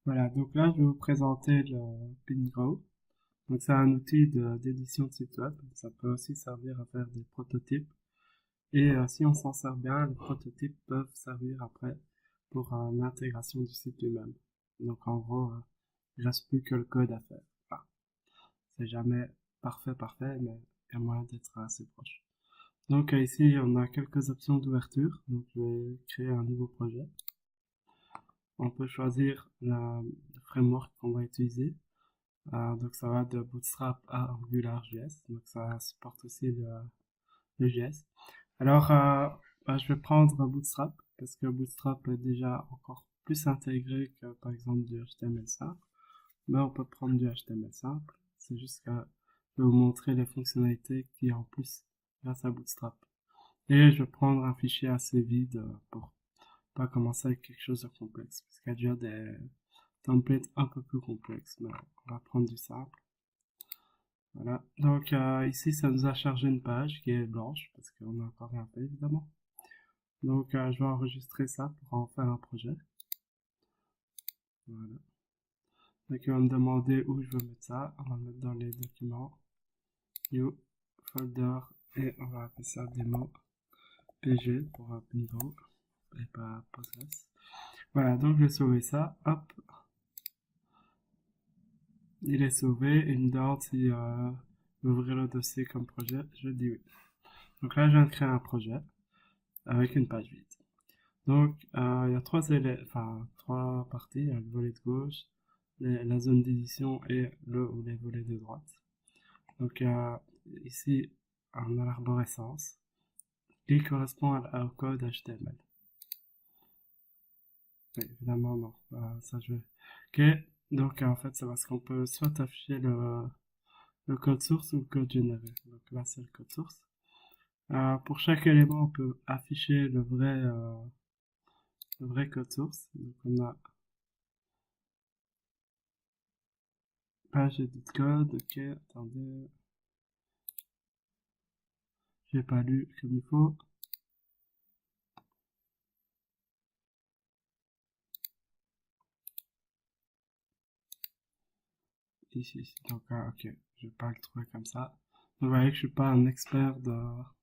Voilà, donc là, je vais vous présenter le PinGrow. Donc, c'est un outil d'édition de site web. Ça peut aussi servir à faire des prototypes. Et si on s'en sert bien, les prototypes peuvent servir après pour l'intégration du site lui-même. Donc, en gros, il ne reste plus que le code à faire. Enfin, c'est jamais parfait, mais il y a moyen d'être assez proche. Donc, ici, on a quelques options d'ouverture. Donc, je vais créer un nouveau projet. On peut choisir le framework qu'on va utiliser. Donc ça va de Bootstrap à AngularJS. Donc ça supporte aussi le JS. Alors je vais prendre Bootstrap parce que Bootstrap est déjà encore plus intégré que par exemple du HTML simple. Mais on peut prendre du HTML simple. C'est juste que je vais vous montrer les fonctionnalités qui en plus grâce à Bootstrap. Et je vais prendre un fichier assez vide pour pas commencer avec quelque chose de complexe. Parce qu'il y a déjà des templates un peu plus complexes. Mais on va prendre du simple. Voilà. Donc ici, ça nous a chargé une page qui est blanche parce qu'on n'a encore rien fait évidemment. Donc je vais enregistrer ça pour en faire un projet. Voilà. Donc il va me demander où je veux mettre ça. On va le mettre dans les documents. New folder et on va appeler ça démo pg pour Pingo et pas Postgres. Voilà, donc je vais sauver ça. Hop, il est sauvé. Il me demande si ouvrir le dossier comme projet. Je dis oui. Donc là, je viens de créer un projet avec une page vide. Donc, il y a trois parties. Il y a le volet de gauche, la zone d'édition et le ou les volets de droite. Donc, ici, on a l'arborescence qui correspond au code HTML. Oui, évidemment, non. Ça, je vais. Ok. Donc, en fait, c'est parce qu'on peut soit afficher le code source ou le code généré. Donc là, c'est le code source. Pour chaque élément, on peut afficher le vrai code source. Donc, on a page edit code, ok, attendez, j'ai pas lu comme il faut. Ici, donc, ok, je vais pas le trouver comme ça. Vous voyez que je suis pas un expert bah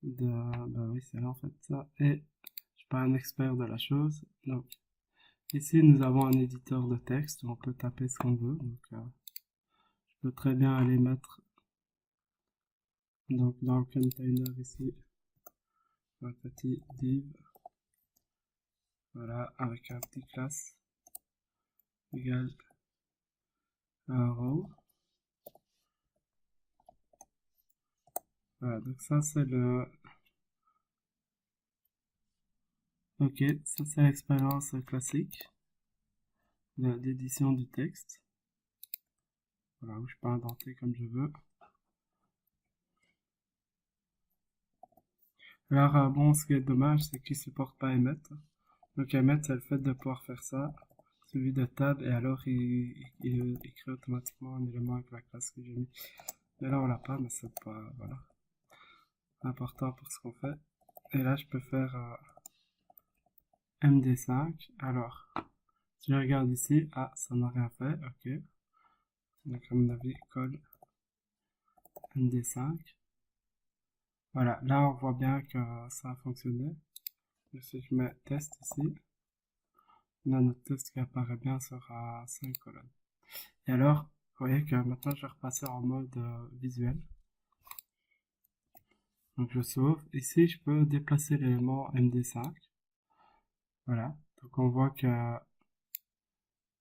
oui, c'est là en fait ça, et je suis pas un expert de la chose. Donc, ici, nous avons un éditeur de texte où on peut taper ce qu'on veut. Donc, je peux très bien aller mettre, donc, dans le container ici, un petit div, voilà, avec un petit class, égal un row. Voilà, donc ça c'est le, ok, ça c'est l'expérience classique d'édition du texte. Voilà, où je peux indenter comme je veux. Alors bon, ce qui est dommage, c'est qu'il supporte pas Emmet. Donc Emmet, c'est le fait de pouvoir faire ça, suivi de tab, et alors il crée automatiquement un élément avec la classe que j'ai mis. Mais là on l'a pas, mais c'est pas, voilà, important pour ce qu'on fait. Et là je peux faire MD5. Alors, si je regarde ici, ah, ça n'a rien fait, ok. Donc à mon avis, colle MD5. Voilà, là on voit bien que ça a fonctionné. Et si je mets test ici, on a notre test qui apparaît bien sur 5 colonnes. Et alors, vous voyez que maintenant je vais repasser en mode visuel. Donc je sauve. Ici, je peux déplacer l'élément MD5. Voilà. Donc on voit que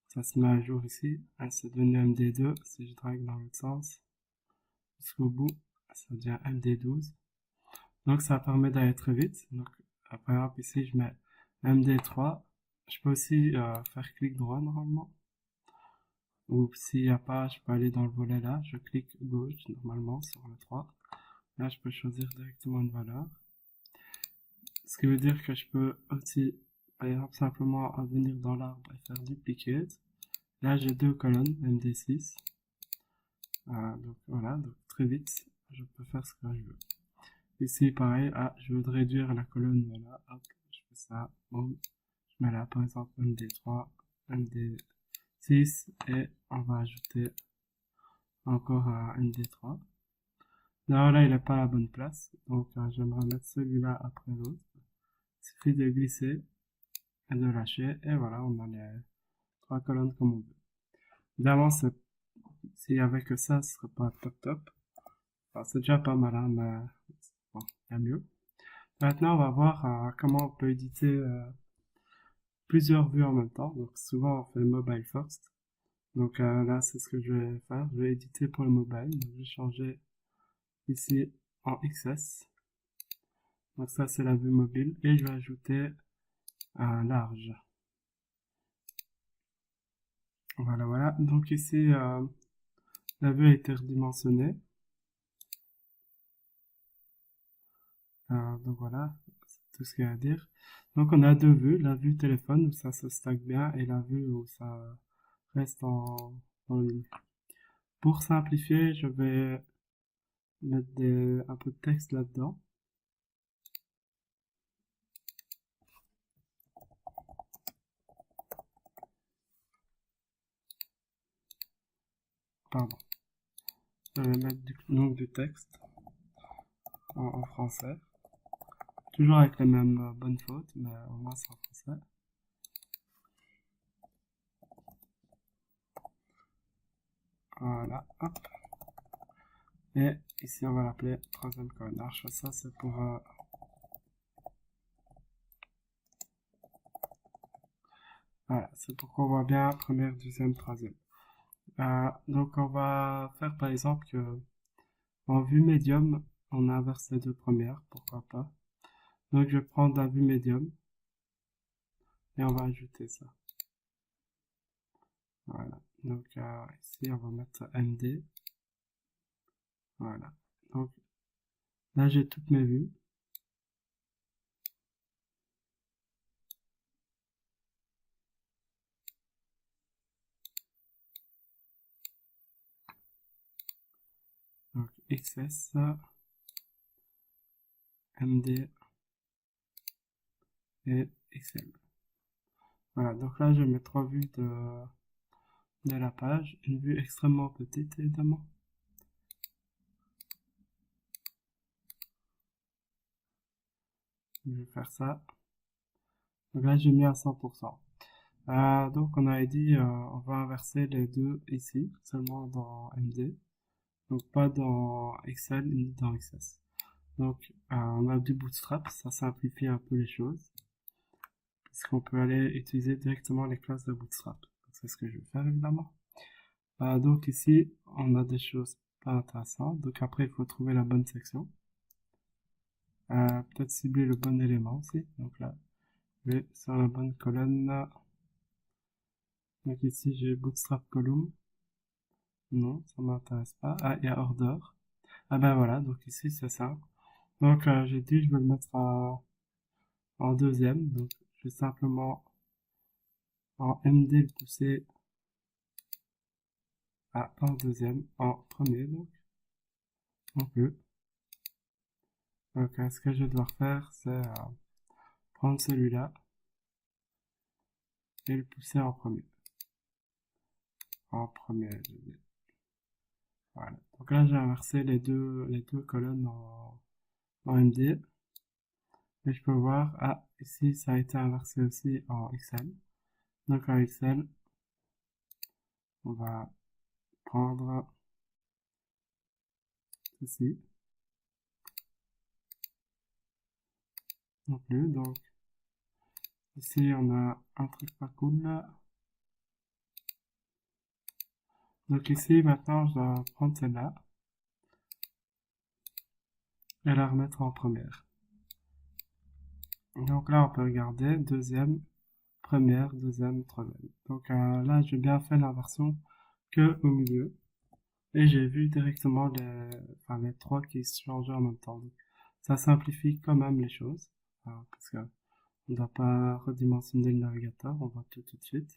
ça se met à jour ici. C'est devenu MD2. Si je drague dans l'autre sens, jusqu'au bout, ça devient MD12. Donc ça permet d'aller très vite. Donc par exemple ici, je mets MD3. Je peux aussi faire clic droit normalement. Ou s'il n'y a pas, je peux aller dans le volet là. Je clique gauche normalement sur le 3. Là, je peux choisir directement une valeur. Ce qui veut dire que je peux aussi, par exemple, simplement venir dans l'arbre et faire duplicate. Là, j'ai deux colonnes, MD6. Donc voilà, donc très vite, je peux faire ce que je veux. Ici, pareil, je veux réduire la colonne, voilà, hop, je fais ça, boum. Je mets là, par exemple, MD3, MD6 et on va ajouter encore un MD3. Là, il n'est pas à la bonne place, donc j'aimerais mettre celui-là après l'autre. Il suffit de glisser et de lâcher, et voilà, on a les 3 colonnes comme on veut. Évidemment, s'il y avait que ça, ce serait pas top top. Enfin, c'est déjà pas mal, hein, mais bon, il y a mieux. Maintenant, on va voir comment on peut éditer plusieurs vues en même temps. Donc, souvent, on fait mobile first. Donc là, c'est ce que je vais faire. Je vais éditer pour le mobile. Donc, je vais changer ici en XS. Donc ça, c'est la vue mobile. Et je vais ajouter un large. Voilà, voilà. Donc ici, la vue a été redimensionnée. Donc voilà, c'est tout ce qu'il y a à dire. Donc on a deux vues. La vue téléphone où ça se stack bien et la vue où ça reste en ligne. Pour simplifier, je vais mettre un peu de texte là-dedans. Pardon. Je vais mettre du texte en français. Toujours avec les mêmes bonnes fautes, mais au moins c'est en français. Voilà, hop. Et ici, on va l'appeler troisième colonne. Alors, je fais ça, c'est pour... voilà, c'est pour qu'on voit bien première, deuxième, troisième. Donc, on va faire par exemple que en vue médium, on inverse les deux premières, pourquoi pas. Donc, je vais prendre la vue médium et on va ajouter ça. Voilà. Donc, ici, on va mettre MD. Voilà. Donc, là, j'ai toutes mes vues. Donc, XS, MD et XL. Voilà. Donc là, je mets trois vues de la page. Une vue extrêmement petite, évidemment. Je vais faire ça. Donc là, j'ai mis à 100%. Donc, on avait dit, on va inverser les deux ici, seulement dans MD. Donc, pas dans Excel ni dans XS. Donc, on a du Bootstrap, ça simplifie un peu les choses. Puisqu'on peut aller utiliser directement les classes de Bootstrap. C'est ce que je vais faire, évidemment. Donc, ici, on a des choses pas intéressantes. Donc, après, il faut trouver la bonne section. Peut-être cibler le bon élément aussi. Donc là, je vais sur la bonne colonne. Donc ici, j'ai Bootstrap Column. Non, ça m'intéresse pas. Ah, il y a Order. Ah ben voilà, donc ici, c'est ça. Donc, j'ai dit, je vais le mettre en deuxième. Donc, je vais simplement en MD le pousser en deuxième, en premier, donc. On peut. Donc, ce que je dois faire, c'est prendre celui-là et le pousser en premier. En premier, je dis. Voilà. Donc là, j'ai inversé les deux colonnes en MD. Et je peux voir, ici, ça a été inversé aussi en Excel. Donc en Excel, on va prendre ceci. Non plus, donc ici, on a un truc pas cool là. Donc ici, maintenant, je dois prendre celle-là et la remettre en première. Donc là, on peut regarder deuxième, première, deuxième, troisième. Donc là, j'ai bien fait l'inversion que au milieu. Et j'ai vu directement les trois qui se changeaient en même temps. Donc, ça simplifie quand même les choses. Parce que on ne doit pas redimensionner le navigateur, on voit tout de suite.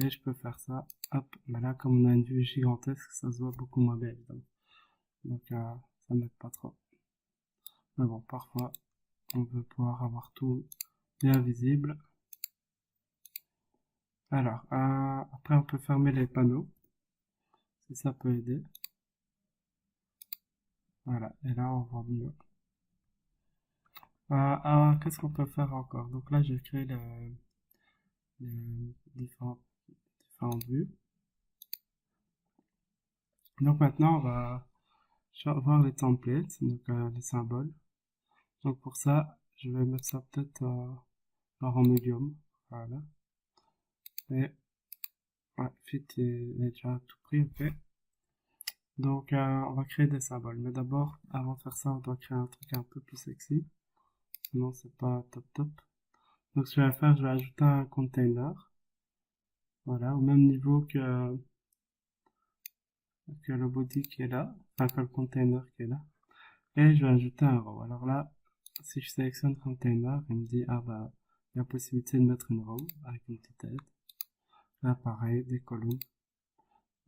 Et je peux faire ça. Hop, mais là, comme on a une vue gigantesque, ça se voit beaucoup moins bien, évidemment. Donc, ça m'aide pas trop. Mais bon, parfois, on veut pouvoir avoir tout bien visible. Alors, après on peut fermer les panneaux, si ça peut aider. Voilà, et là on voit mieux. Qu'est-ce qu'on peut faire encore? Donc là j'ai créé les différentes vues. Donc maintenant on va voir les templates, donc les symboles. Donc pour ça, je vais mettre ça peut-être genre en medium. Voilà. Et ouais, fit est déjà tout pris, ok. Donc on va créer des symboles. Mais d'abord, avant de faire ça, on doit créer un truc un peu plus sexy. Sinon c'est pas top top. Donc ce que je vais faire, je vais ajouter un container. Voilà, au même niveau que le body qui est là, enfin que le container qui est là. Et je vais ajouter un row. Alors là, si je sélectionne container, il me dit, ah bah, il y a possibilité de mettre une row avec une petite aide. Là, pareil, des colonnes.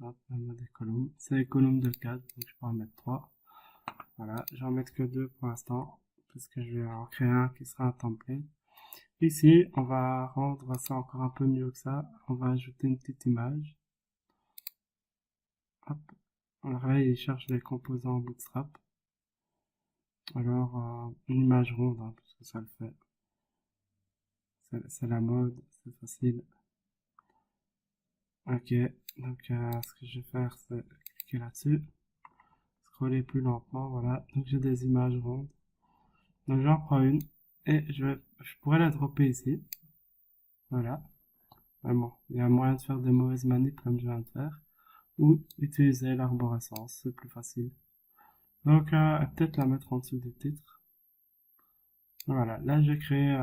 Hop, on a des colonnes. C'est des colonnes de 4, donc je peux en mettre 3. Voilà, j'en mettre que 2 pour l'instant, parce que je vais en créer un qui sera un template. Ici, on va rendre ça encore un peu mieux que ça. On va ajouter une petite image. Hop. Alors là, il cherche les composants Bootstrap. Alors, une image ronde, hein, parce que ça le fait. C'est la mode, c'est facile. Ok, donc ce que je vais faire, c'est cliquer là-dessus, scroller plus lentement, voilà. Donc j'ai des images rondes. Donc j'en prends une et je pourrais la dropper ici, voilà. Vraiment, il y a moyen de faire des mauvaises manips comme je viens de faire, ou utiliser l'arborescence, c'est plus facile. Donc peut-être la mettre en dessous du titre. Voilà, là j'ai créé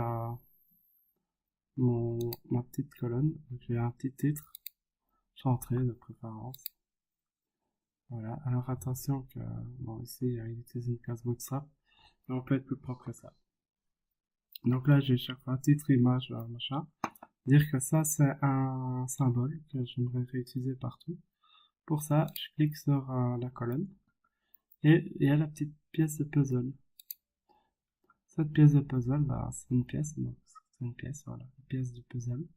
ma petite colonne. Donc j'ai un petit titre, centré de préférence. Voilà, alors attention que, bon ici il utilise une case bootstrap, mais on peut être plus propre que ça. Donc là j'ai chaque fois titre, image, machin. Dire que ça c'est un symbole que j'aimerais réutiliser partout. Pour ça, je clique sur la colonne et il y a la petite pièce de puzzle. Cette pièce de puzzle, bah, c'est une pièce, donc c'est une pièce, voilà, une pièce du puzzle.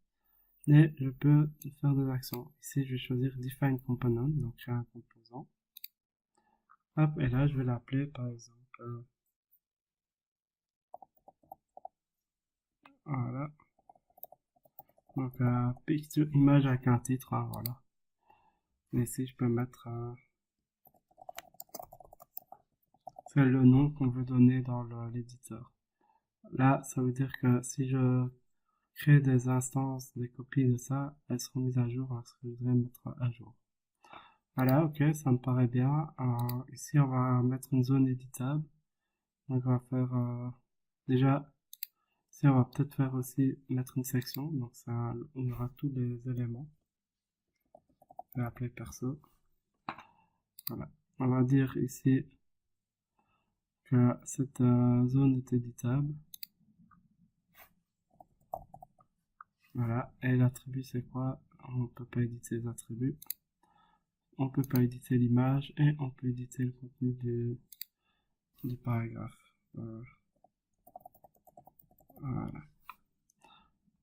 Et je peux faire des actions. Ici, je vais choisir Define Component, donc créer un composant. Hop, et là, je vais l'appeler, par exemple, voilà. Donc, picture, image avec un titre, hein, voilà. Et ici, je peux mettre, c'est le nom qu'on veut donner dans l'éditeur. Là, ça veut dire que si je crée des instances, des copies de ça, elles seront mises à jour lorsque je voudrais mettre à jour. Voilà, ok, ça me paraît bien. Ici, on va mettre une zone éditable. Donc, on va faire, déjà, ici, on va peut-être faire aussi mettre une section. Donc, ça, on aura tous les éléments. Je vais appeler perso. Voilà. On va dire ici que cette zone est éditable. Voilà. Et l'attribut, c'est quoi? On peut pas éditer les attributs. On peut pas éditer l'image et on peut éditer le contenu du paragraphe. Voilà.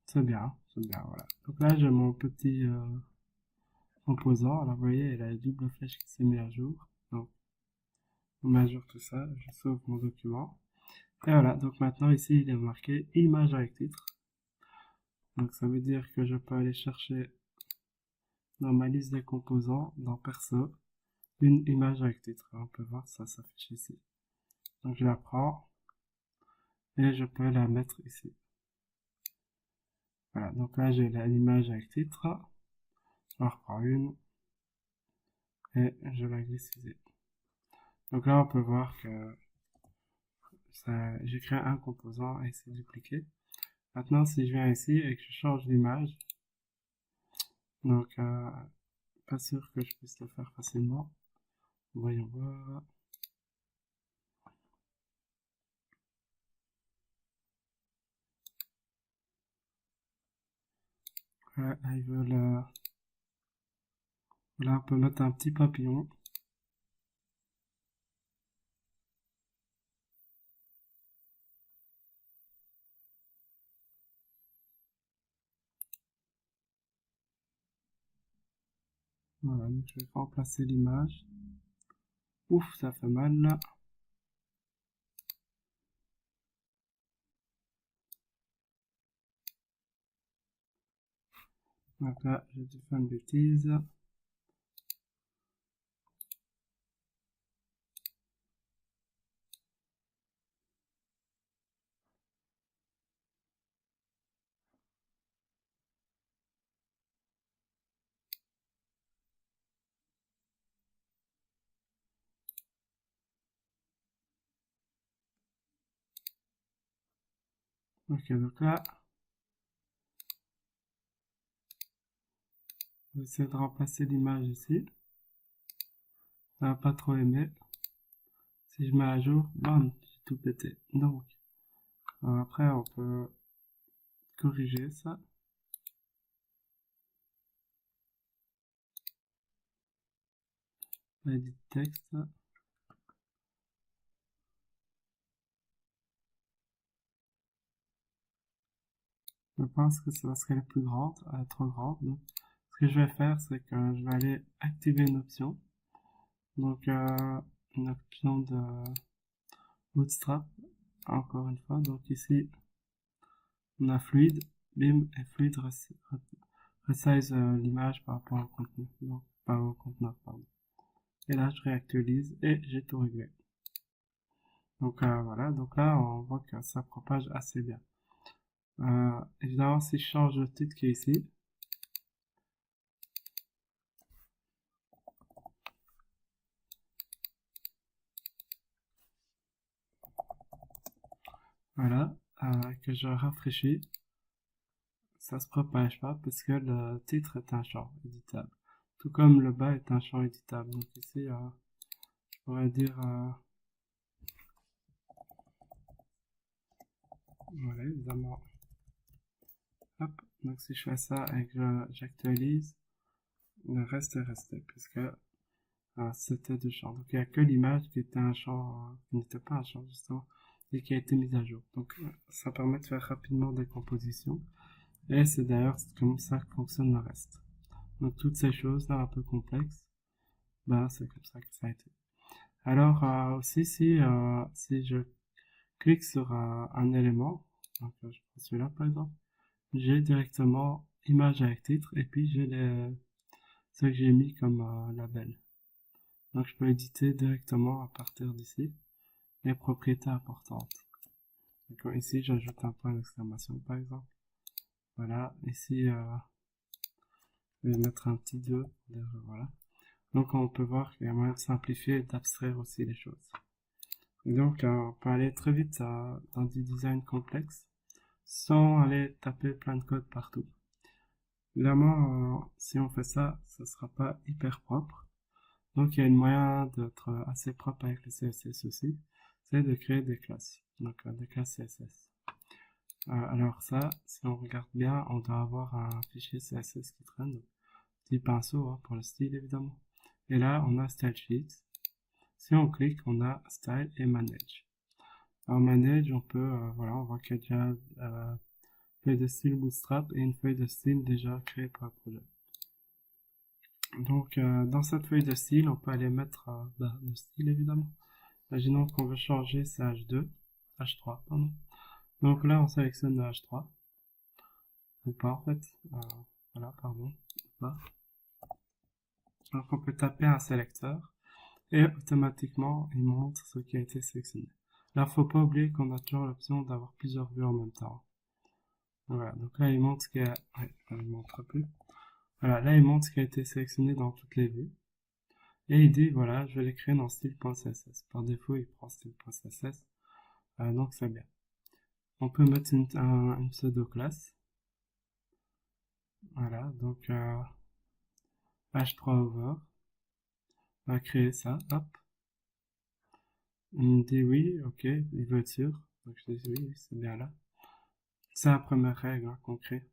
C'est bien, voilà. Donc là, j'ai mon petit composant. Alors, vous voyez, il a la double flèche qui s'est mise à jour. Donc, on met à jour tout ça. Je sauve mon document. Et voilà. Donc maintenant, ici, il est marqué image avec titre. Donc, ça veut dire que je peux aller chercher dans ma liste des composants, dans perso, une image avec titre. On peut voir ça s'affiche ici. Donc, je la prends et je peux la mettre ici. Voilà. Donc là, j'ai l'image avec titre. Je reprends une et je la glisse ici. Donc là, on peut voir que j'ai créé un composant et c'est dupliqué. Maintenant, si je viens ici et que je change l'image, donc pas sûr que je puisse le faire facilement. Voyons voir. Là, ils veulent, là, on peut mettre un petit papillon. Voilà, donc je vais remplacer l'image. Ouf, ça fait mal là. Donc là, j'ai dû faire une bêtise. Ok, donc là, je vais essayer de remplacer l'image ici. Ça va pas trop aimer. Si je mets à jour, bam, j'ai tout pété. Donc, après, on peut corriger ça. Edit texte. Je pense que c'est parce qu'elle est plus grande, elle est trop grande. Donc, ce que je vais faire, c'est que je vais aller activer une option. Donc, une option de Bootstrap, encore une fois. Donc ici, on a fluide, bim, et fluide resize l'image par rapport au contenu. Donc, pas au conteneur, pardon. Et là, je réactualise et j'ai tout réglé. Donc voilà, donc là, on voit que ça propage assez bien. Évidemment, si je change le titre qui est ici, voilà, que je rafraîchis, ça se propage pas parce que le titre est un champ éditable. Tout comme le bas est un champ éditable. Donc ici, je pourrais dire, voilà, évidemment. Hop, donc si je fais ça et que j'actualise, le reste est resté puisque c'était deux champs. Donc il n'y a que l'image qui était un champ, qui n'était pas un champ justement, et qui a été mise à jour. Donc ça permet de faire rapidement des compositions. Et c'est d'ailleurs comme ça que fonctionne le reste. Donc toutes ces choses là un peu complexes, ben c'est comme ça que ça a été. Alors aussi si je clique sur un élément, donc je prends celui-là par exemple, j'ai directement image avec titre et puis j'ai ce que j'ai mis comme label. Donc je peux éditer directement à partir d'ici les propriétés importantes. Donc ici j'ajoute un point d'exclamation par exemple. Voilà, ici je vais mettre un petit 2. Voilà. Donc on peut voir qu'il y a moyen de simplifier et d'abstraire aussi les choses. Et donc on peut aller très vite dans du design complexe sans aller taper plein de code partout. Évidemment, si on fait ça, ça sera pas hyper propre. Donc il y a une moyen d'être assez propre avec le CSS aussi, c'est de créer des classes, donc des classes CSS. Alors ça, si on regarde bien, on doit avoir un fichier CSS qui traîne, petit pinceau hein, pour le style évidemment. Et là, on a Style Sheet. Si on clique, on a Style et Manage. En Manage, on peut, voilà, on voit qu'il y a déjà une feuille de style Bootstrap et une feuille de style déjà créée pour le projet. Donc, dans cette feuille de style, on peut aller mettre nos styles évidemment. Imaginons qu'on veut changer ce H3, pardon. Donc là, on sélectionne le H3. Ou pas, en fait. Voilà, pardon. Ou pas. Donc on peut taper un sélecteur et automatiquement, il montre ce qui a été sélectionné. Là, faut pas oublier qu'on a toujours l'option d'avoir plusieurs vues en même temps. Voilà, donc là, il montre ce qui a... Ouais, il montre plus. Voilà, là, il montre ce qui a été sélectionné dans toutes les vues. Et il dit, voilà, je vais l'écrire dans style.css. Par défaut, il prend style.css. Donc c'est bien. On peut mettre une pseudo-classe. Voilà, donc h3over. On va créer ça, hop. Il me dit oui, ok, il veut être sûr. Donc je dis oui, c'est bien là. C'est la première règle hein, qu'on crée.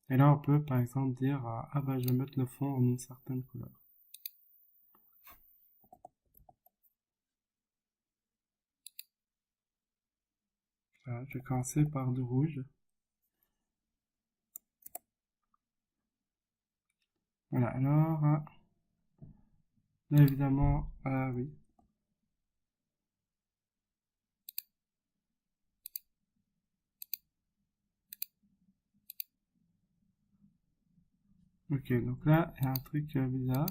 Et là, on peut par exemple dire, ah bah je vais mettre le fond en une certaine couleur. Voilà, je vais commencer par du rouge. Voilà, alors Là, évidemment, ah oui. Ok, donc là, il y a un truc bizarre.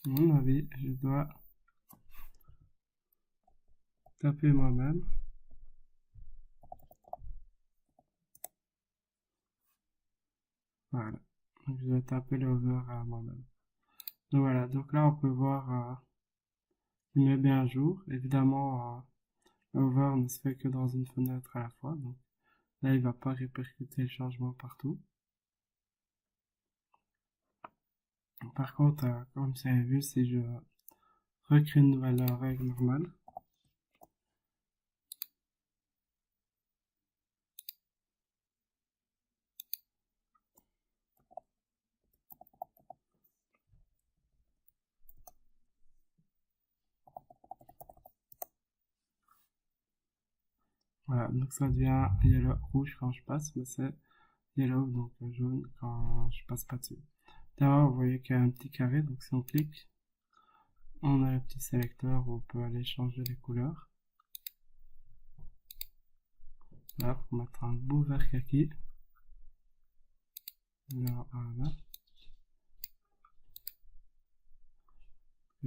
À mon avis, je dois taper moi-même. Voilà. Donc, je vais taper l'over à moi-même. Donc voilà, donc là, on peut voir qu'il met bien à jour. Évidemment, l'over ne se fait que dans une fenêtre à la fois. Donc là, il va pas répercuter le changement partout. Par contre, comme vous avez vu, si je recrée une nouvelle règle normale, voilà, donc ça devient yellow, rouge quand je passe, mais c'est yellow, donc jaune quand je passe pas dessus. D'abord, vous voyez qu'il y a un petit carré, donc si on clique, on a le petit sélecteur où on peut aller changer les couleurs. Là, pour mettre un beau vert kaki. Là, voilà,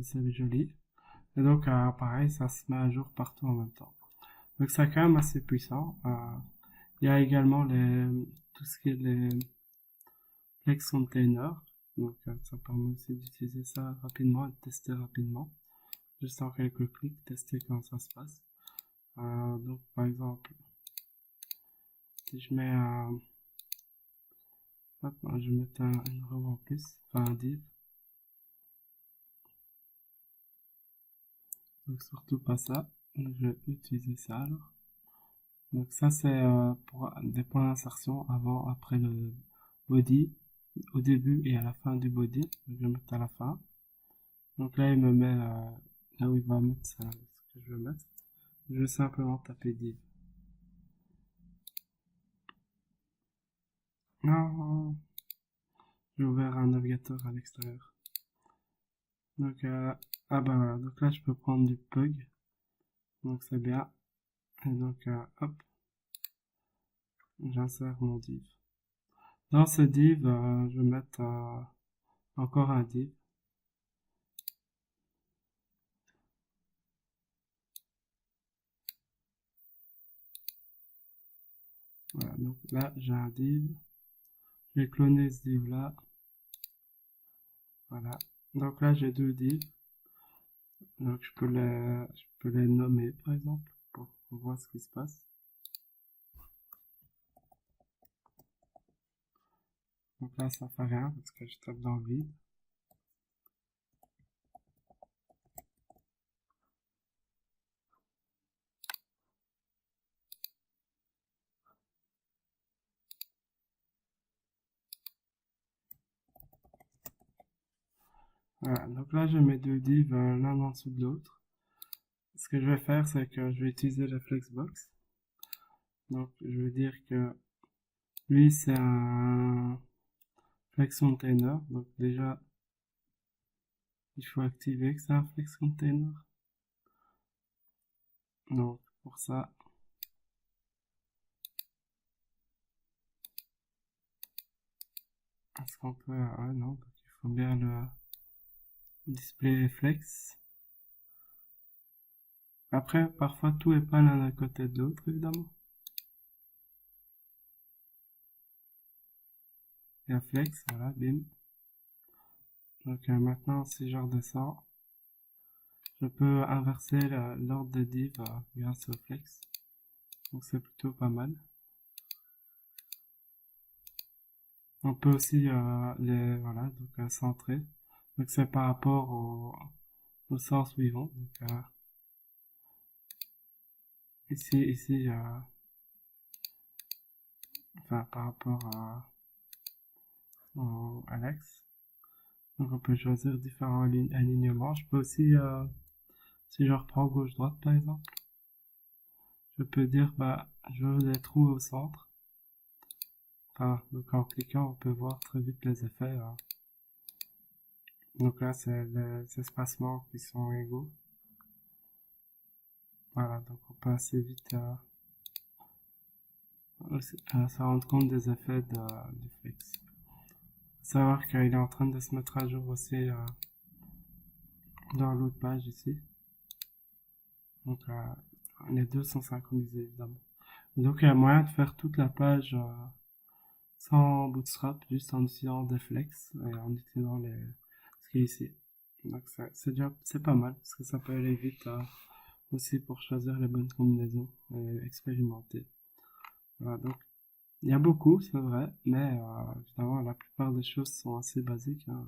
c'est joli. Et donc, pareil, ça se met à jour partout en même temps. Donc, c'est quand même assez puissant. Il y a également tout ce qui est les Flex Container. Donc, ça permet aussi d'utiliser ça rapidement et de tester rapidement. Juste en quelques clics, tester comment ça se passe. Donc, par exemple, si je mets hop, je vais mettre une row en plus, enfin un div. Donc, surtout pas ça. Donc, je vais utiliser ça alors. Donc, ça, c'est pour des points d'insertion avant, après le body, au début et à la fin du body. Donc, je vais mettre à la fin. Donc là, il me met là où il va mettre ce que je veux mettre. Je vais simplement taper div. Non, j'ai ouvert un navigateur à l'extérieur. Donc, ah bah voilà, donc là, je peux prendre du pug. Donc c'est bien. Et donc, hop, j'insère mon div. Dans ce div, je vais mettre encore un div. Voilà, donc là, j'ai un div. Je vais cloner ce div là. Voilà. Donc là, j'ai deux divs. Donc je peux les nommer, par exemple, pour voir ce qui se passe. Donc là, ça fait rien parce que je tape dans le vide. Voilà, donc là, je mets deux divs l'un en dessous de l'autre. Ce que je vais faire, c'est que je vais utiliser la flexbox. Donc, je vais dire que lui, c'est un flex container. Donc, déjà, il faut activer que c'est un flex container. Donc, pour ça, est-ce qu'on peut... Ah non, donc il faut bien le display flex. Après, parfois, tout est pas l'un à côté de l'autre, évidemment. Il y a flex, voilà, bim. Donc, maintenant, si je redescends, je peux inverser l'ordre des divs grâce au flex. Donc, c'est plutôt pas mal. On peut aussi les voilà donc centrer. Donc c'est par rapport au sens où ils vont. Donc ici enfin par rapport en Alex. Donc on peut choisir différents alignements. Je peux aussi, si je reprends gauche-droite par exemple, je peux dire bah je veux des trous au centre. Enfin, donc en cliquant on peut voir très vite les effets. Donc là c'est les espacements qui sont égaux. Voilà, donc on peut assez vite se rendre compte des effets du flex. Savoir qu'il est en train de se mettre à jour aussi dans l'autre page ici. Donc les deux sont synchronisés évidemment. Donc il y a moyen de faire toute la page sans bootstrap, juste en utilisant des flex et en utilisant ce qui est ici. Donc c'est pas mal parce que ça peut aller vite aussi pour choisir les bonnes combinaisons et expérimenter. Voilà, donc il y a beaucoup, c'est vrai, mais évidemment la plupart des choses sont assez basiques. Hein.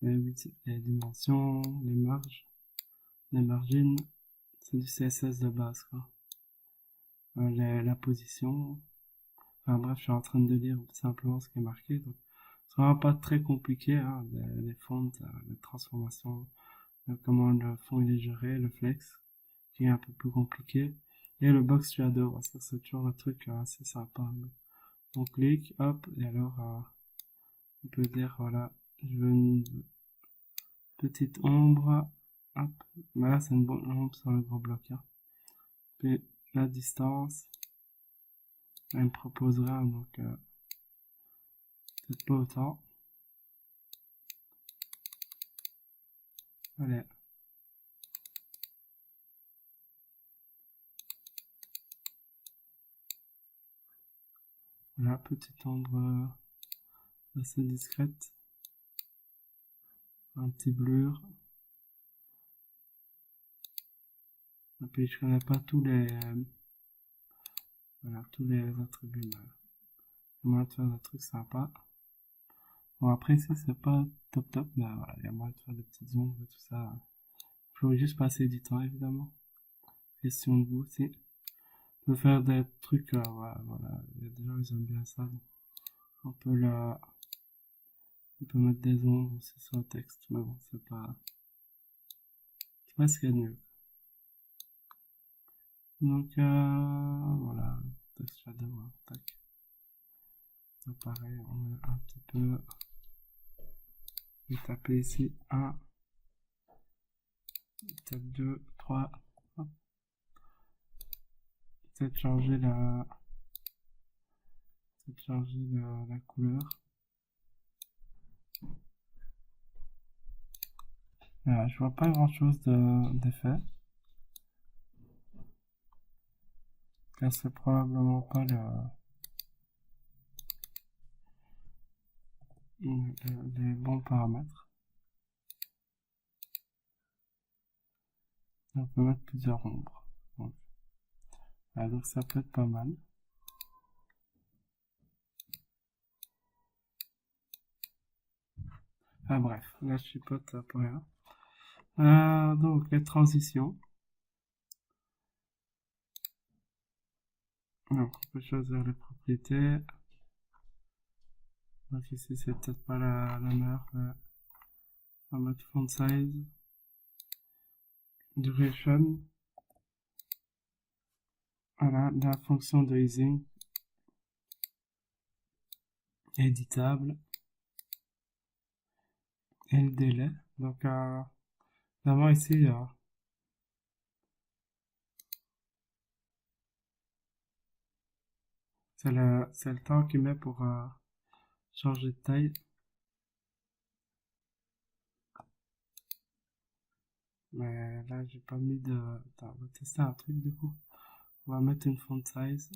Les dimensions, les marges, les margines, c'est du CSS de base, quoi. La position, enfin bref, je suis en train de lire simplement ce qui est marqué, donc c'est vraiment pas très compliqué, hein, les fonts, les transformations, comment le fond il est géré, le flex, qui est un peu plus compliqué, et le box shadow, ça c'est toujours un truc assez sympa. On clique, hop, et alors on peut dire voilà, je veux une petite ombre, hop, mais là c'est une bonne ombre sur le gros bloc, hein. Puis la distance, elle me proposera donc peut-être pas autant. Allez. Voilà, petite ombre assez discrète. Un petit blur. Et puis je connais pas voilà, tous les attributs. Il y a moyen de faire des trucs sympas. Bon après ici c'est pas top top, mais voilà, il y a moyen de faire des petites ombres et tout ça. Il faut juste passer du temps évidemment. Question de goût aussi. On peut faire des trucs, voilà, il y a des gens ils aiment bien ça. Donc on peut on peut mettre des ombres aussi sur le texte, mais bon, c'est pas ce qu'il y a de mieux. Donc, voilà, text shadow, hein, tac. Ça pareil, on met un petit peu, je vais taper ici 1, peut-être 2, 3, hop. Peut-être changer la couleur. Voilà, je vois pas grand chose d'effet. Car c'est probablement pas les bons paramètres. On peut mettre plusieurs ombres. Donc, voilà, donc ça peut être pas mal. Ah bref, là je chipote pour rien. Donc les transitions. Donc on peut choisir les propriétés. Donc ici c'est peut-être pas la meilleure. On va mettre font size, duration. Voilà, la fonction de easing éditable et le délai. Donc d'abord ici c'est le temps qu'il met pour changer de taille. Mais là j'ai pas mis de. Attends, on va tester un truc du coup. On va mettre une font size.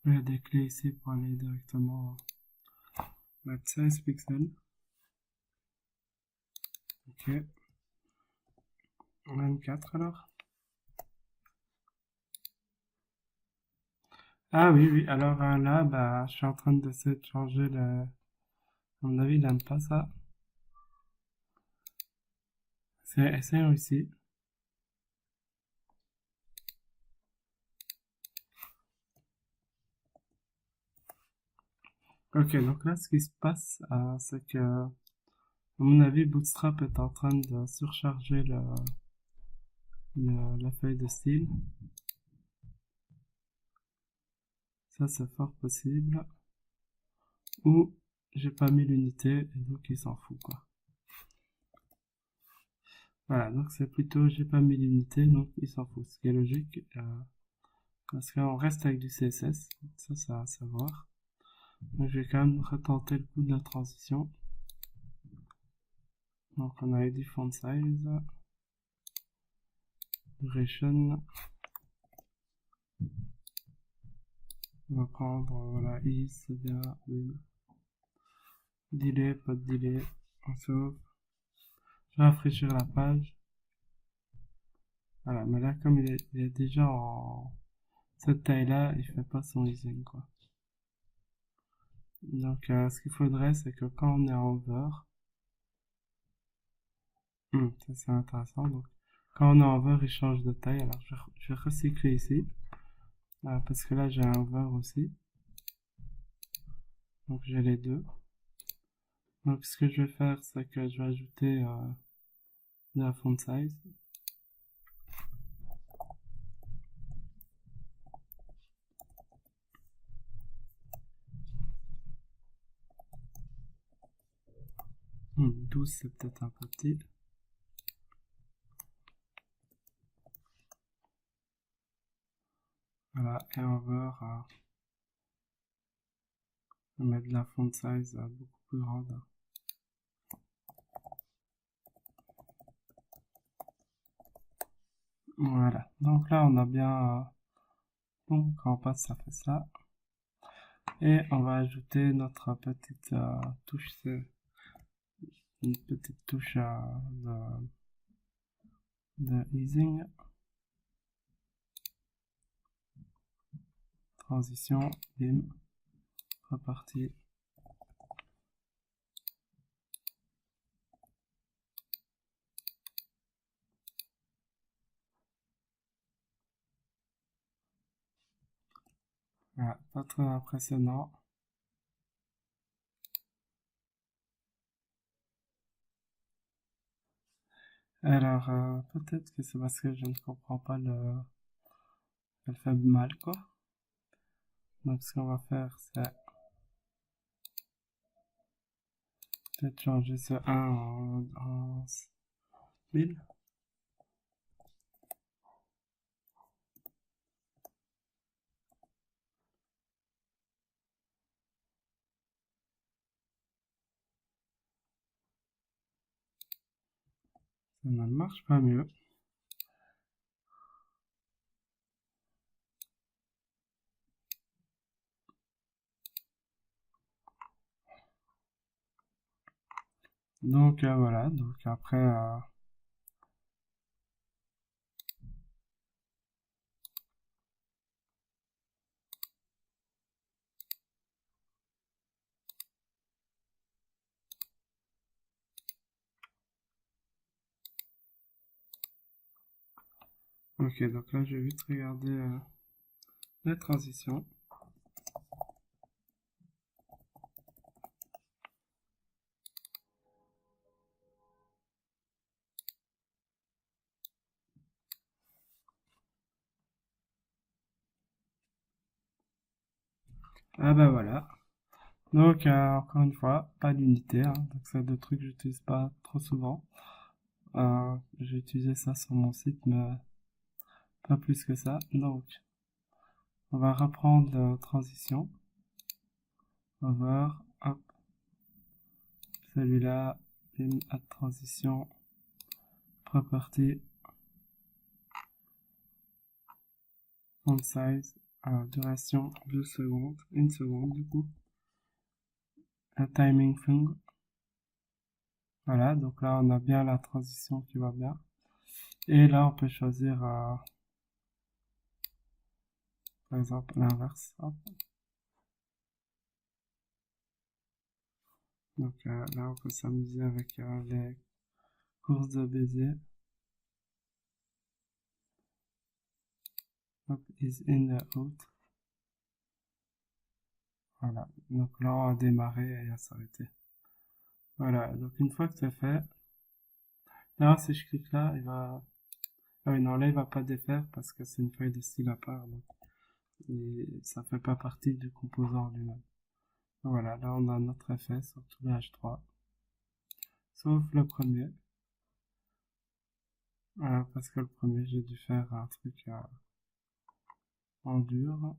Il y a des clés ici pour aller directement mettre 16 pixels. Ok. 24 alors. Ah oui, oui. Alors là, bah, je suis en train d'essayer de changer À mon avis, il n'aime pas ça. Essayons ici. Ok, donc là, ce qui se passe, c'est que, à mon avis, Bootstrap est en train de surcharger la feuille de style. Ça, c'est fort possible. Ou j'ai pas mis l'unité, et donc il s'en fout, quoi. Voilà, donc c'est plutôt j'ai pas mis l'unité, donc il s'en fout. Ce qui est logique, parce qu'on reste avec du CSS, ça, ça va savoir. Donc je vais quand même retenter le coup de la transition. Donc on a edit font size, duration. On va prendre, voilà, is, c'est bien, delay, pas de delay, on sauve. Je vais rafraîchir la page. Voilà, mais là, comme il est déjà en cette taille-là, il fait pas son easing, quoi. Donc, ce qu'il faudrait, c'est que quand on est en over, ça c'est intéressant, donc, quand on est en over, il change de taille. Alors, je vais recycler ici, parce que là, j'ai un over aussi. Donc, j'ai les deux. Donc, ce que je vais faire, c'est que je vais ajouter de la font size. Hmm, 12, c'est peut-être un peu petit. Voilà, et over, on va mettre de la font size beaucoup plus grande. Voilà, donc là, on a bien... donc, quand on passe, ça fait ça. Et on va ajouter notre petite touche, une petite touche de easing, transition, bim, reparti. Voilà, pas très impressionnant. Alors, peut-être que c'est parce que je ne comprends pas elle fait mal, quoi. Donc, ce qu'on va faire, c'est peut-être changer ce 1 en 1000. Ça ne marche pas mieux. Donc, voilà. Donc, après, ok, donc là, je vais vite regarder les transitions. Ah bah voilà. Donc, encore une fois, pas d'unité, hein, donc c'est deux trucs que j'utilise pas trop souvent. J'ai utilisé ça sur mon site, mais pas plus que ça. Donc, on va reprendre la transition. Over, hop, celui-là, bim, add transition, property, font size, duration 2 secondes, 1 seconde du coup, un timing thing. Voilà, donc là on a bien la transition qui va bien. Et là on peut choisir par exemple l'inverse. Donc là on peut s'amuser avec les course de Bézier. Hop, is in the out. Voilà. Donc là, on va démarrer et à s'arrêter. Voilà. Donc une fois que c'est fait, là, si je clique là, il va... Ah oui, non, là, il va pas défaire parce que c'est une feuille de style à part. Donc, et ça fait pas partie du composant lui-même. Voilà, là, on a notre effet sur tout le H3. Sauf le premier. Parce que le premier, j'ai dû faire un truc en dur.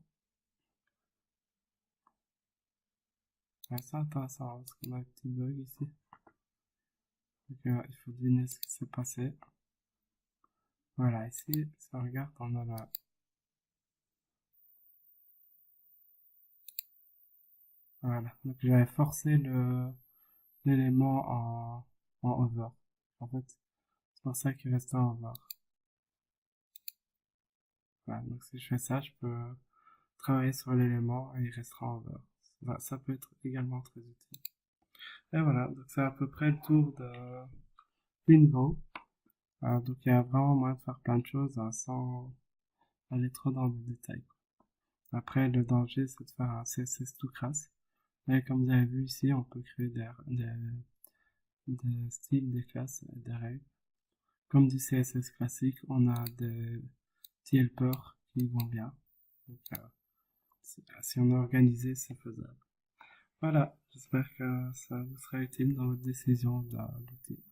Ouais, c'est intéressant parce qu'on a un petit bug ici. Donc, il faut deviner ce qui s'est passé. Voilà, ici, si on regarde, on a la... Voilà, donc j'avais forcé l'élément en over. En fait, c'est pour ça qu'il restait en over. Voilà, donc si je fais ça, je peux travailler sur l'élément et il restera en over. Ça peut être également très utile. Et voilà, donc c'est à peu près le tour de Wingrow. Donc il y a vraiment moyen de faire plein de choses sans aller trop dans les détails. Après, le danger, c'est de faire un CSS tout crasse. Mais comme vous avez vu ici, on peut créer des styles, des classes, des règles. Comme du CSS classique, on a des petits helpers qui vont bien. Donc, si on est organisé, c'est faisable. Voilà, j'espère que ça vous sera utile dans votre décision de l'outil.